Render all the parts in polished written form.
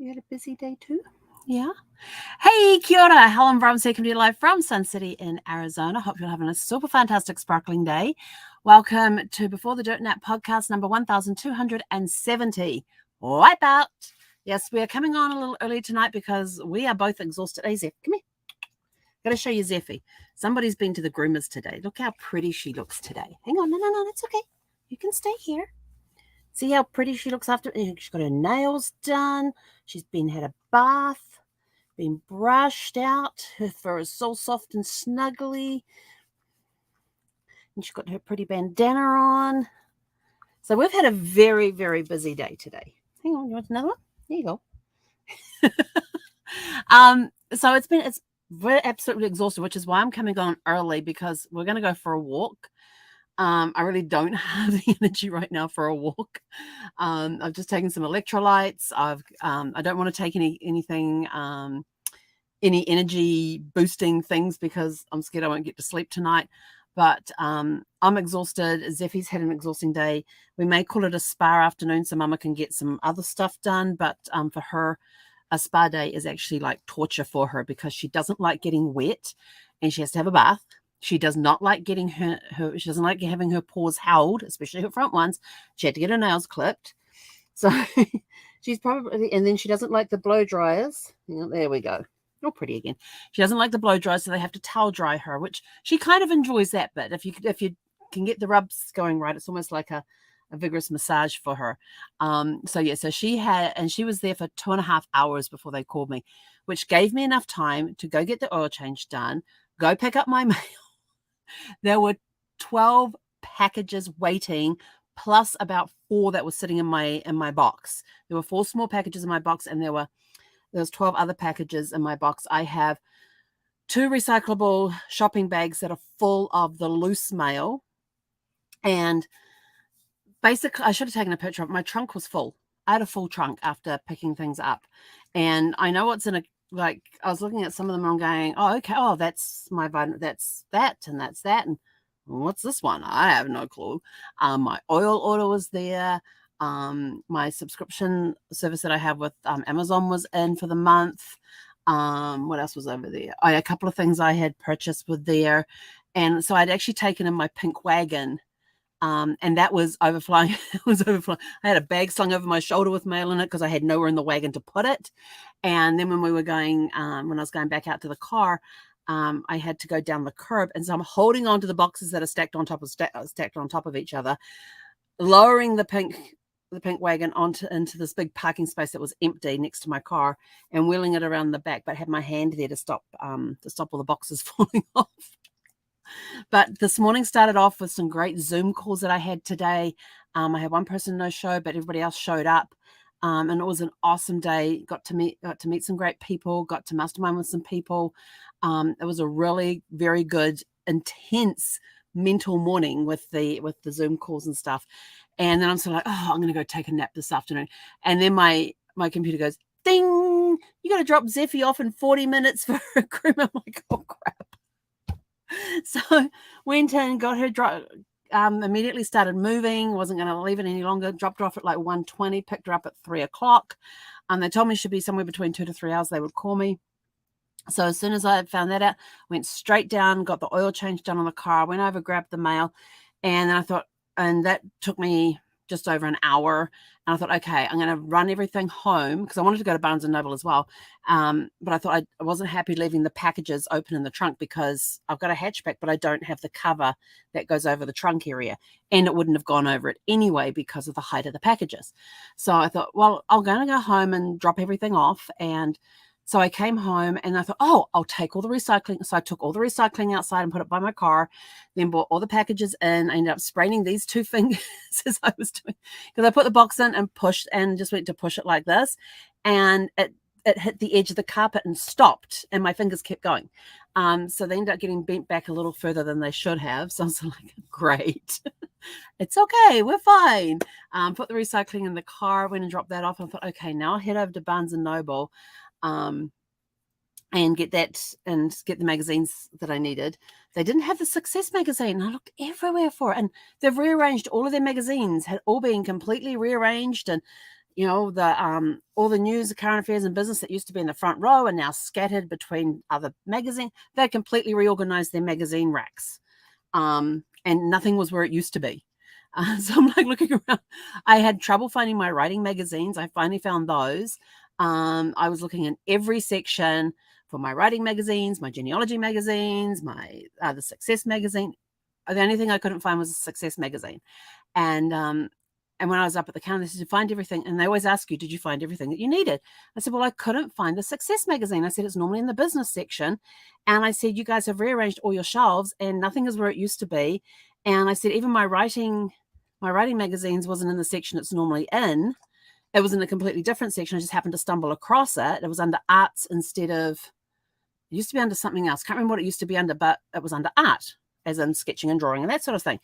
You had a busy day too? Yeah. Hey, kia ora. Helen Brumsey here, coming to you live from Sun City in Arizona. Hope you're having a super fantastic, sparkling day. Welcome to Before the Dirt Nap podcast number 1270. Wipeout. Yes, we are coming on a little early tonight because we are both exhausted. Hey, Zeph, come here. Got to show you Zeffie. Somebody's been to the groomers today. Look how pretty she looks today. Hang on. No, that's okay. You can stay here. See how pretty she looks after. She's got her nails done. She's had a bath, been brushed out. Her fur is so soft and snuggly. And she's got her pretty bandana on. So we've had a very, very busy day today. Hang on, you want another one? There you go. So we're absolutely exhausted, which is why I'm coming on early, because we're going to go for a walk. I really don't have the energy right now for a walk. I've just taken some electrolytes. I don't want to take anything, any energy boosting things, because I'm scared I won't get to sleep tonight. But I'm exhausted. Zeffie's had an exhausting day. We may call it a spa afternoon so Mama can get some other stuff done. But for her, a spa day is actually like torture for her, because she doesn't like getting wet and she has to have a bath. She does not like getting she doesn't like having her paws held, especially her front ones. She had to get her nails clipped. So she's probably, and then she doesn't like the blow dryers. There we go. All pretty again. She doesn't like the blow dryers, so they have to towel dry her, which she kind of enjoys that bit. If you can get the rubs going right, it's almost like a vigorous massage for her. So she was there for 2.5 hours before they called me, which gave me enough time to go get the oil change done, go pick up my mail. There were 12 packages waiting, plus about 4 that were sitting in my box. There were 4 small packages in my box, and there was 12 other packages in my box. I have 2 recyclable shopping bags that are full of the loose mail. And basically, I should have taken a picture of it. My trunk was full. I had a full trunk after picking things up. And I know what's in I was looking at some of them and I'm going, oh, okay. Oh, that's my vitamin. That's that. And that's that. And what's this one? I have no clue. My oil order was there. My subscription service that I have with Amazon was in for the month. What else was over there? A couple of things I had purchased were there. And so I'd actually taken in my pink wagon. And that was overflowing. It was overflowing. I had a bag slung over my shoulder with mail in it because I had nowhere in the wagon to put it. And then when we were going, when I was going back out to the car, I had to go down the curb, and so I'm holding on to the boxes that are stacked on top of each other, lowering the pink wagon into this big parking space that was empty next to my car, and wheeling it around the back, but had my hand there to stop all the boxes falling off. But this morning started off with some great Zoom calls that I had today. I had one person no show, but everybody else showed up. And it was an awesome day. Got to meet some great people, got to mastermind with some people. It was a really very good, intense mental morning with the Zoom calls and stuff. And then I'm sort of like, oh, I'm going to go take a nap this afternoon. And then my computer goes, ding, you got to drop Zeffie off in 40 minutes for a groom. I'm like, oh, crap. So went in, got her immediately started moving, wasn't going to leave it any longer, dropped her off at like 1:20, picked her up at 3:00. They told me it should be somewhere between 2 to 3 hours. They would call me. So as soon as I found that out, went straight down, got the oil change done on the car, went over, grabbed the mail. And then I thought, and that took me just over an hour. And I thought, okay, I'm going to run everything home, because I wanted to go to Barnes & Noble as well. But I thought I wasn't happy leaving the packages open in the trunk, because I've got a hatchback, but I don't have the cover that goes over the trunk area. And it wouldn't have gone over it anyway because of the height of the packages. So I thought, well, I'm going to go home and drop everything off. And so I came home and I thought, oh, I'll take all the recycling. So I took all the recycling outside and put it by my car, then brought all the packages in. I ended up spraining these 2 fingers as I was doing, because I put the box in and pushed, and just went to push it like this. And it hit the edge of the carpet and stopped, and my fingers kept going. So they ended up getting bent back a little further than they should have. So I was like, great. It's okay. We're fine. Put the recycling in the car, went and dropped that off. And I thought, okay, now I'll head over to Barnes & Noble. And get the magazines that I needed. They didn't have the Success magazine. I looked everywhere for it, and they've rearranged all of their magazines, had all been completely rearranged, and you know, the all the news, the current affairs and business that used to be in the front row are now scattered between other magazines. They completely reorganized their magazine racks. And nothing was where it used to be. So I'm like looking around. I had trouble finding my writing magazines. I finally found those. I was looking in every section for my writing magazines, my genealogy magazines, my the Success magazine. The only thing I couldn't find was a Success magazine. And when I was up at the counter, they said, "Did you find everything?" And they always ask you, "Did you find everything that you needed?" I said, "Well, I couldn't find the Success magazine." I said, "It's normally in the business section." And I said, "You guys have rearranged all your shelves and nothing is where it used to be." And I said, "Even my writing magazines wasn't in the section it's normally in. It was in a completely different section. I just happened to stumble across it. It was under arts instead of, it used to be under something else. Can't remember what it used to be under, but it was under art, as in sketching and drawing and that sort of thing."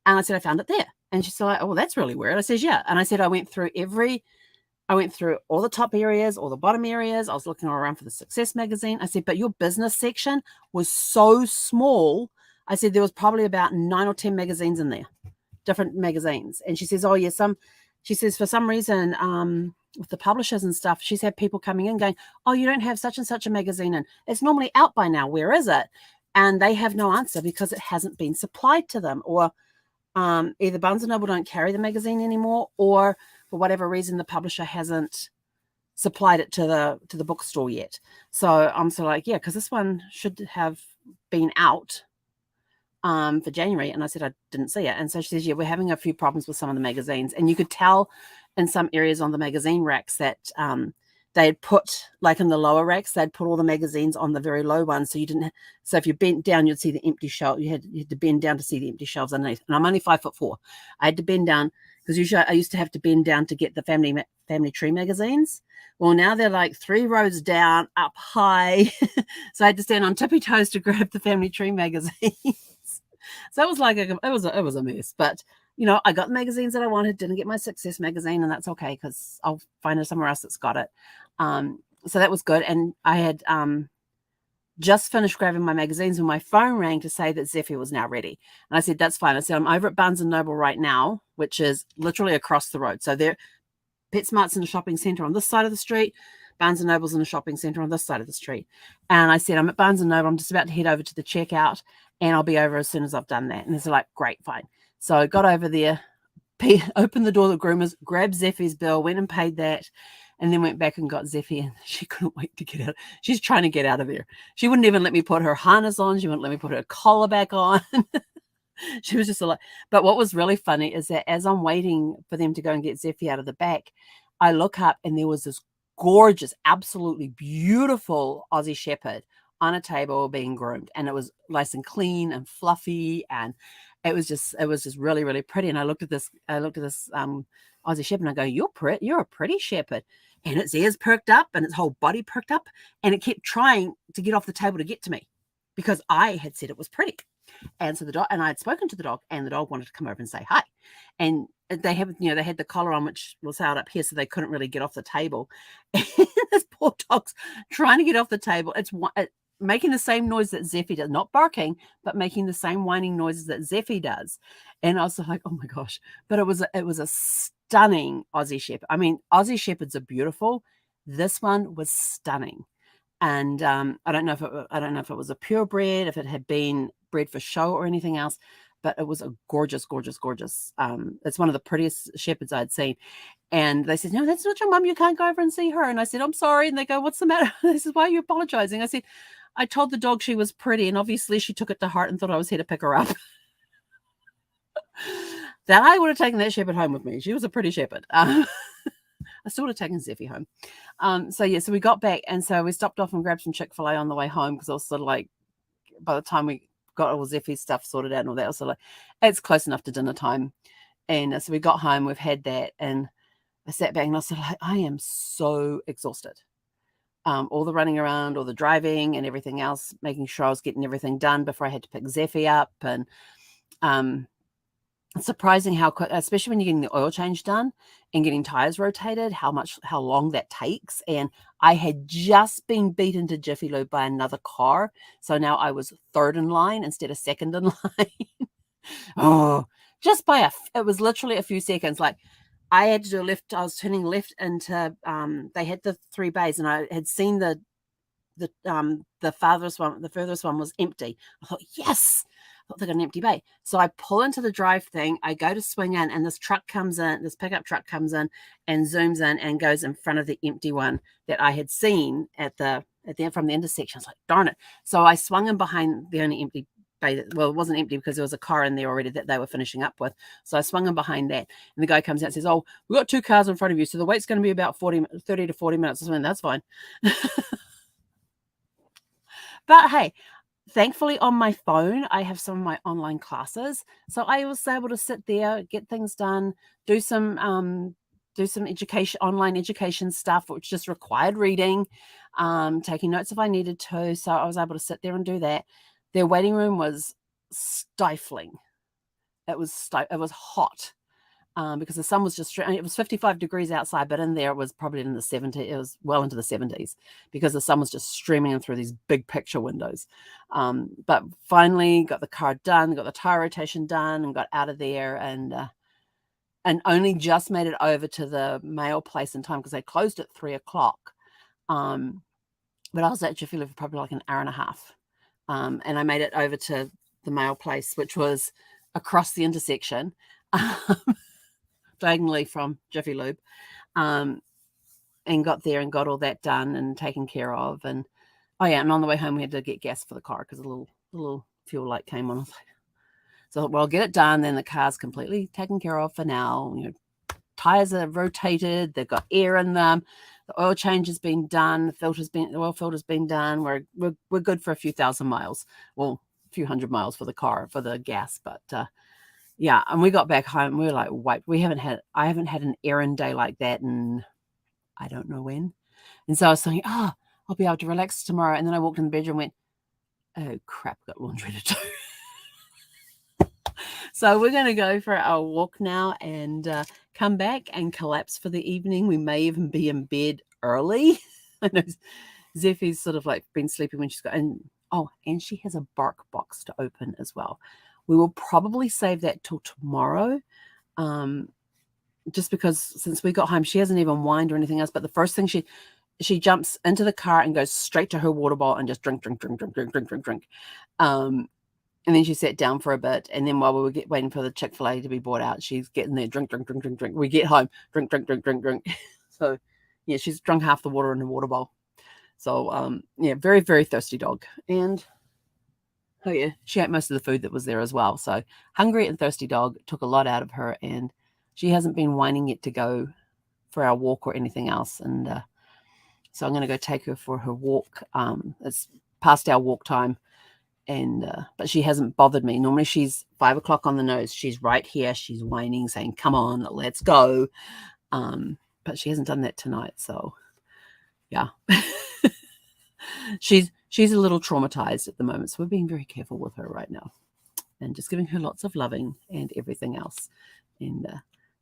And I said, "I found it there." And she's like, "Oh, well, that's really weird." I says, "Yeah." And I said, I went through all the top areas, all the bottom areas. I was looking all around for the Success magazine. I said, "But your business section was so small." I said, "There was probably about 9 or 10 magazines in there, different magazines." And she says, "Oh, yeah, she says, for some reason, with the publishers and stuff, she's had people coming in going, 'Oh, you don't have such and such a magazine in. It's normally out by now. Where is it?' And they have no answer because it hasn't been supplied to them, or either Barnes & Noble don't carry the magazine anymore, or for whatever reason, the publisher hasn't supplied it to the bookstore yet." So I'm sort of like, yeah, because this one should have been out for January. And I said, I didn't see it. And so she says, yeah, we're having a few problems with some of the magazines. And you could tell in some areas on the magazine racks that they had put, like in the lower racks, they'd put all the magazines on the very low ones. So you didn't, so if you bent down, you'd see the empty shelf. You had to bend down to see the empty shelves underneath. And I'm only 5'4". I had to bend down because usually I used to have to bend down to get the family tree magazines. Well, now they're like 3 rows down, up high. So I had to stand on tippy toes to grab the family tree magazine. So it was like it was a mess. But you know, I got the magazines that I wanted. Didn't get my Success magazine, and that's okay because I'll find it somewhere else that's got it. So that was good. And I had just finished grabbing my magazines when my phone rang to say that Zephyr was now ready. And I said, "That's fine." I said, "I'm over at Barnes and Noble right now," which is literally across the road. So there, PetSmart's in a shopping center on this side of the street. Barnes and Noble's in a shopping center on this side of the street. And I said, "I'm at Barnes and Noble. I'm just about to head over to the checkout and I'll be over as soon as I've done that." And they're like, "Great, fine." So I got over there, opened the door of the groomers, grabbed Zephy's bill, went and paid that, and then went back and got Zephy. And she couldn't wait to get out. She's trying to get out of there. She wouldn't even let me put her harness on. She wouldn't let me put her collar back on. She was just like, but what was really funny is that as I'm waiting for them to go and get Zephy out of the back, I look up and there was this gorgeous, absolutely beautiful Aussie Shepherd on a table being groomed, and it was nice and clean and fluffy, and it was just really, really pretty. And I looked at this Aussie Shepherd and I go, "You're a pretty shepherd." And its ears perked up and its whole body perked up, and it kept trying to get off the table to get to me because I had said it was pretty. And so the dog, and I had spoken to the dog, and the dog wanted to come over and say hi. And they had the collar on, which was held up here, so they couldn't really get off the table. And this poor dog's trying to get off the table. It's making the same noise that Zephy does, not barking, but making the same whining noises that Zephy does. And I was like, oh my gosh! But it was a stunning Aussie Shepherd. I mean, Aussie Shepherds are beautiful. This one was stunning. And I don't know if it was a purebred, if it had been bred for show or anything else, but it was a gorgeous, gorgeous, gorgeous. It's one of the prettiest shepherds I'd seen. And they said, "No, that's not your mum. You can't go over and see her." And I said, "I'm sorry." And they go, "What's the matter?" They said, "Why are you apologizing?" I said, "I told the dog she was pretty, and obviously she took it to heart and thought I was here to pick her up." That I would have taken that shepherd home with me. She was a pretty shepherd. I still would have taken Zephy home. So we got back, and so we stopped off and grabbed some Chick-fil-A on the way home because I was sort of like, by the time we got all Zephy's stuff sorted out and all that, I was sort of like, it's close enough to dinner time. And so we got home, we've had that, and I sat back and I was sort of like, I am so exhausted. All the running around, all the driving and everything else, making sure I was getting everything done before I had to pick Zephy up. And it's surprising how quick, especially when you're getting the oil change done and getting tires rotated, how long that takes. And I had just been beaten to Jiffy Lube by another car. So now I was third in line instead of second in line. Oh, just it was literally a few seconds. Like I had to do a left. I was turning left into, they had the 3 bays, and I had seen the furthest one was empty. I thought, yes, I thought they got an empty bay. So I pull into the drive thing. I go to swing in, and this pickup truck comes in and zooms in and goes in front of the empty one that I had seen from the intersection. I was like, darn it. So I swung in behind the only empty bay. Well, it wasn't empty because there was a car in there already that they were finishing up with. So I swung in behind that, and the guy comes out and says, oh, we've got 2 cars in front of you, so the wait's going to be about 30 to 40 minutes. I went, that's fine. But hey, thankfully on my phone, I have some of my online classes. So I was able to sit there, get things done, do some online education stuff, which just required reading, taking notes if I needed to. So I was able to sit there and do that. Their waiting room was stifling. It was hot. Because the sun was just, it was 55 degrees outside, but in there it was probably in the 70s. It was well into the 70s because the sun was just streaming in through these big picture windows. But finally got the car done, got the tire rotation done, and got out of there, and only just made it over to the mail place in time because they closed at 3:00. But I was at Jiffy Lube for probably like an hour and a half. And I made it over to the mail place, which was across the intersection. Diagonally from Jiffy Lube, and got there and got all that done and taken care of. And and on the way home we had to get gas for the car because a little fuel light came on. So well, I'll get it done. Then the car's completely taken care of for now. Tires are rotated. They've got air in them. The oil change has been done. The oil filter's been done. We're good for a few thousand miles. Well, a few hundred miles for the car for the gas, but. Yeah, and we got back home. We were like, wait, I haven't had an errand day like that in I don't know when. And so I was thinking, I'll be able to relax tomorrow. And then I walked in the bedroom and went, oh crap, got laundry to do. So we're going to go for our walk now and come back and collapse for the evening. We may even be in bed early. I know Zeffie's sort of like been sleeping when she's got, and she has a bark box to open as well. We will probably save that till tomorrow, just because since we got home, she hasn't even whined or anything else. But the first thing she jumps into the car and goes straight to her water bottle and just drink. And then she sat down for a bit. And then while we were waiting for the Chick-fil-A to be brought out, she's getting there, drink. We get home, drink. So, yeah, she's drunk half the water in the water bowl. So, very, very thirsty dog. And... oh, yeah, she ate most of the food that was there as well. So hungry and thirsty dog, took a lot out of her, and she hasn't been whining yet to go for our walk or anything else. And so I'm going to go take her for her walk. It's past our walk time, but she hasn't bothered me. Normally she's 5:00 on the nose. She's right here. She's whining, saying, come on, let's go. But she hasn't done that tonight. So, yeah. She's a little traumatized at the moment, so we're being very careful with her right now and just giving her lots of loving and everything else. And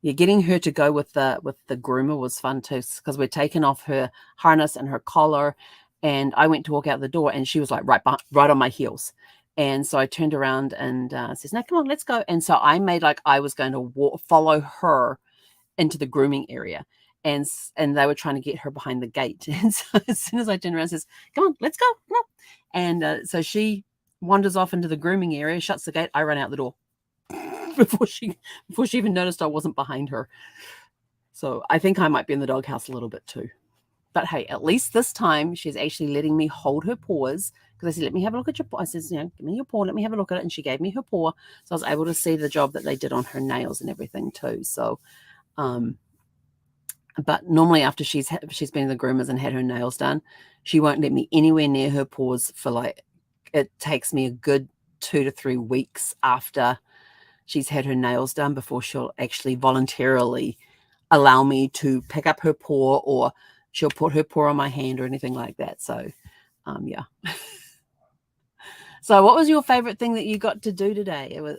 getting her to go with the groomer was fun too, because we're taking off her harness and her collar, and I went to walk out the door and she was like right on my heels. And so I turned around and says, no, come on, let's go. And so I made like I was going to follow her into the grooming area. And they were trying to get her behind the gate. And so as soon as I turned around and says, come on, let's go. Come on. And so she wanders off into the grooming area, shuts the gate. I run out the door before she even noticed I wasn't behind her. So I think I might be in the doghouse a little bit too. But hey, at least this time she's actually letting me hold her paws, because I said, let me have a look at your paw. I said, give me your paw, let me have a look at it. And she gave me her paw. So I was able to see the job that they did on her nails and everything too. So, but normally after she's been in the groomers and had her nails done, she won't let me anywhere near her paws for it takes me a good 2 to 3 weeks after she's had her nails done before she'll actually voluntarily allow me to pick up her paw, or she'll put her paw on my hand or anything like that. So, yeah. So what was your favorite thing that you got to do today? It was,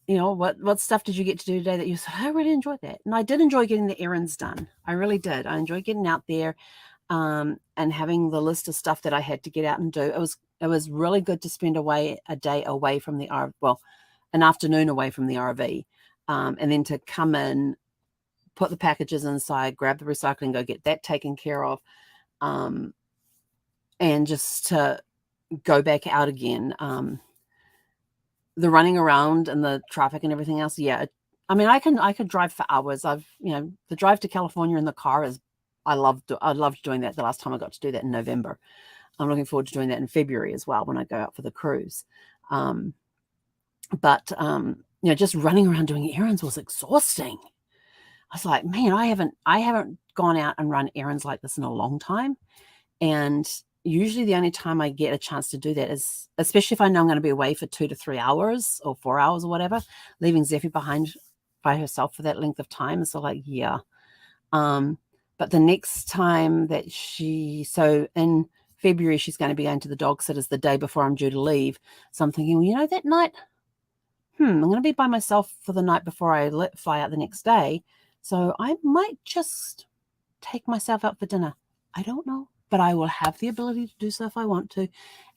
what stuff did you get to do today that you said, I really enjoyed that? And I did enjoy getting the errands done. I really did. I enjoyed getting out there and having the list of stuff that I had to get out and do. It was really good to spend a day away from the RV, an afternoon away from the RV, and then to come in put the packages inside, grab the recycling, go get that taken care of, and just to go back out again. The running around and the traffic and everything else, yeah. I mean, I could drive for hours. The drive to California in the car is, I loved doing that the last time I got to do that in November. I'm looking forward to doing that in February as well when I go out for the cruise. But just running around doing errands was exhausting. I was like, man, I haven't gone out and run errands like this in a long time. And usually the only time I get a chance to do that is, especially if I know I'm going to be away for 2 to 3 hours or 4 hours or whatever, leaving Zeffie behind by herself for that length of time. So like, yeah. But the next time that so in February, she's going to be going to the dog sitters the day before I'm due to leave. So I'm thinking, well, that night, I'm going to be by myself for the night before I fly out the next day. So I might just take myself out for dinner. I don't know, but I will have the ability to do so if I want to,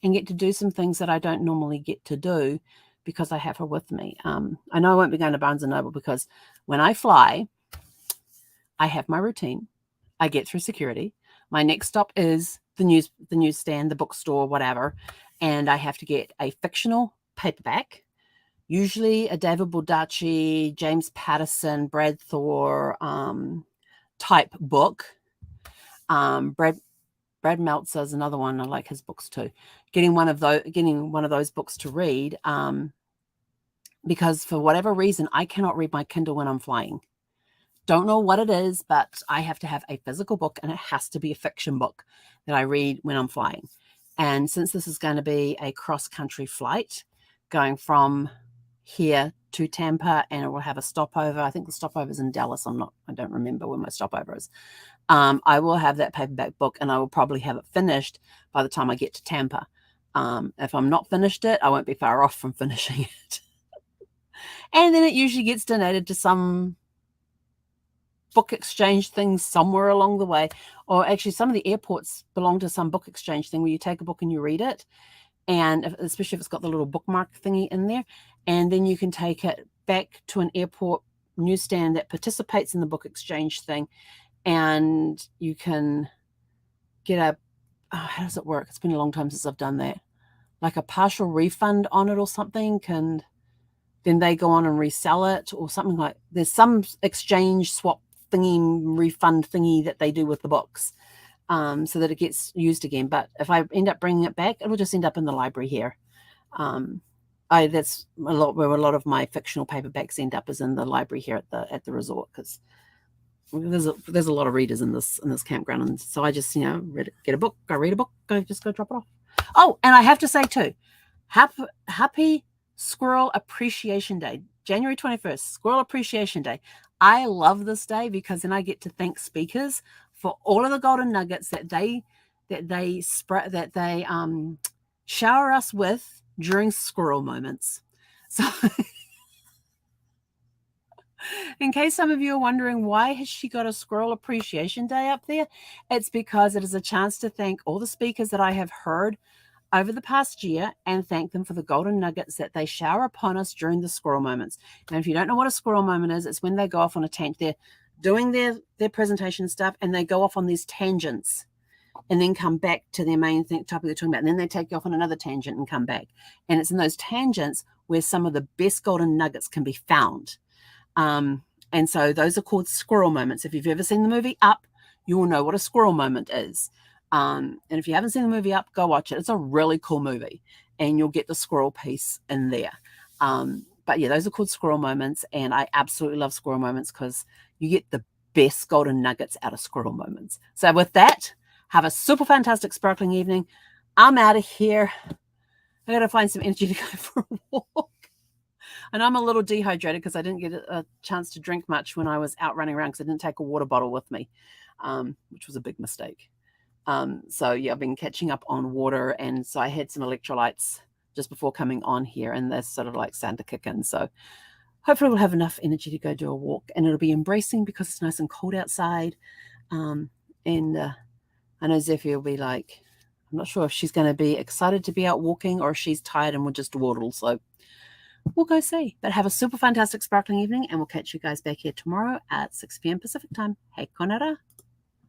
and get to do some things that I don't normally get to do because I have her with me. I know I won't be going to Barnes & Noble because when I fly, I have my routine. I get through security. My next stop is the newsstand, the bookstore, whatever, and I have to get a fictional paperback, usually a David Baldacci, James Patterson, Brad Thor type book. Brad Meltzer is another one. I like his books too. Getting one of those books to read, because for whatever reason I cannot read my Kindle when I'm flying. Don't know what it is, but I have to have a physical book, and it has to be a fiction book that I read when I'm flying. And since this is going to be a cross-country flight going from here to Tampa, and it will have a stopover. I think the stopover is in Dallas. I don't remember where my stopover is. I will have that paperback book, and I will probably have it finished by the time I get to Tampa. If I'm not finished it, I won't be far off from finishing it. And then it usually gets donated to some book exchange things somewhere along the way, or actually some of the airports belong to some book exchange thing where you take a book and you read it, and especially if it's got the little bookmark thingy in there, and then you can take it back to an airport newsstand that participates in the book exchange thing, and you can get how does it work? It's been a long time since I've done that, like a partial refund on it or something, and then they go on and resell it or something. Like there's some exchange swap thingy, refund thingy that they do with the books, so that it gets used again. But if I end up bringing it back, it'll just end up in the library here. That's a lot where a lot of my fictional paperbacks end up, is in the library here at the resort, because there's a lot of readers in this campground, and so I just get a book, go read a book, go drop it off. Oh, and I have to say too, happy Squirrel Appreciation Day, January 21st, Squirrel Appreciation Day. I love this day because then I get to thank speakers for all of the golden nuggets that they shower us with during squirrel moments. So in case some of you are wondering, why has she got a Squirrel Appreciation Day up there? It's because it is a chance to thank all the speakers that I have heard over the past year and thank them for the golden nuggets that they shower upon us during the squirrel moments. And if you don't know what a squirrel moment is, it's when they go off on a tangent. They're doing their presentation stuff, and they go off on these tangents and then come back to their main topic they're talking about. And then they take you off on another tangent and come back. And it's in those tangents where some of the best golden nuggets can be found. And so those are called squirrel moments. If you've ever seen the movie Up, you will know what a squirrel moment is. And if you haven't seen the movie Up, go watch it. It's a really cool movie, and you'll get the squirrel piece in there. But yeah, those are called squirrel moments, and I absolutely love squirrel moments because you get the best golden nuggets out of squirrel moments. So with that, have a super fantastic sparkling evening. I'm out of here. I got to find some energy to go for a walk. And I'm a little dehydrated because I didn't get a chance to drink much when I was out running around because I didn't take a water bottle with me, which was a big mistake. So yeah, I've been catching up on water, and so I had some electrolytes just before coming on here, and they're sort of like starting to kick in. So hopefully we'll have enough energy to go do a walk, and it'll be embracing because it's nice and cold outside. And I know Zeffie will be like, I'm not sure if she's going to be excited to be out walking or if she's tired and will just dawdle. So we'll go see. But have a super fantastic sparkling evening, and we'll catch you guys back here tomorrow at 6 p.m. Pacific time. Hey, konara.